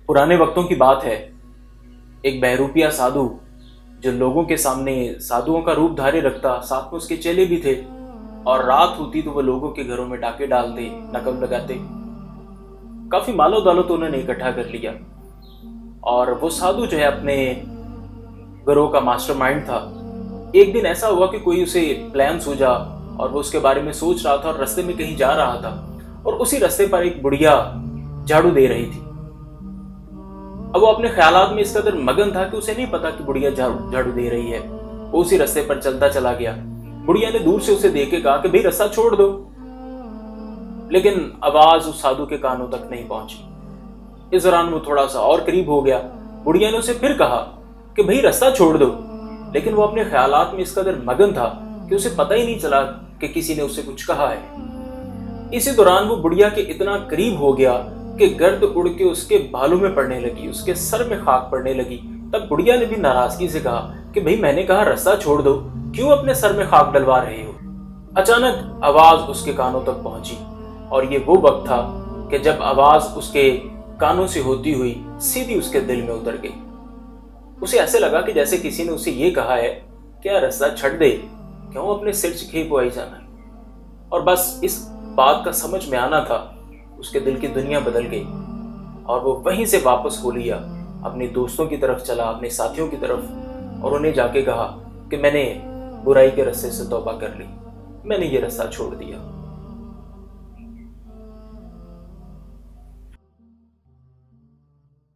پرانے وقتوں کی بات ہے، ایک بہروپیہ سادھو جو لوگوں کے سامنے سادھوؤں کا روپ دھارے رکھتا، ساتھ میں اس کے چیلے بھی تھے، اور رات ہوتی تو وہ لوگوں کے گھروں میں ڈاکے ڈالتے، نقب لگاتے۔ کافی مال و دولت انہوں نے اکٹھا کر لیا، اور وہ سادھو جو ہے اپنے گروہ کا ماسٹر مائنڈ تھا۔ ایک دن ایسا ہوا کہ کوئی اسے پلان سوجا اور وہ اس کے بارے میں سوچ رہا تھا، اور رستے میں کہیں جا رہا تھا، اور اسی رستے پر ایک بڑھیا جھاڑو دے رہی تھی۔ اب وہ اپنے خیالات میں اس قدر مگن تھا کہ اسے نہیں پتا کہ بڑھیا جھاڑو دے رہی ہے۔ وہ اسی رستے پر چلتا چلا گیا۔ بڑھیا نے دور سے اسے دیکھ کے کہا کہ بھئی رستہ چھوڑ دو، لیکن آواز اس سادھو کے کانوں تک نہیں پہنچی۔ اس دوران وہ تھوڑا سا اور قریب ہو گیا۔ بڑھیا نے اسے پھر کہا کہ بھئی رستہ چھوڑ دو، لیکن وہ اپنے خیالات میں اس قدر مگن تھا کہ اسے پتہ ہی نہیں چلا کہ کسی نے اسے کچھ کہا ہے۔ اسی دوران وہ بڑھیا کے اتنا قریب ہو گیا کہ گرد اڑ کے اس کے بالوں میں پڑنے لگی، اس کے سر میں خاک پڑنے لگی۔ تب بڑھیا نے بھی ناراضگی سے کہا کہ بھئی میں نے کہا رستہ چھوڑ دو، کیوں اپنے سر میں خاک ڈلوا رہے ہو؟ اچانک آواز اس کے کانوں تک پہنچی، اور یہ وہ وقت تھا کہ جب آواز اس کے کانوں سے ہوتی ہوئی سیدھی اس کے دل میں اتر گئی۔ اسے ایسے لگا کہ جیسے کسی نے اسے یہ کہا ہے کہ رستہ چھڑ دے، کیوں اپنے سر سے کھیپ آئی جانا ہے۔ اور بس اس بات کا سمجھ میں آنا تھا، اس کے دل کی دنیا بدل گئی، اور وہ وہیں سے واپس ہو لیا، اپنے دوستوں کی طرف چلا، اپنے ساتھیوں کی طرف، اور انہیں جا کے کہا کہ میں نے برائی کے رستے سے توبہ کر لی، میں نے یہ رستہ چھوڑ دیا۔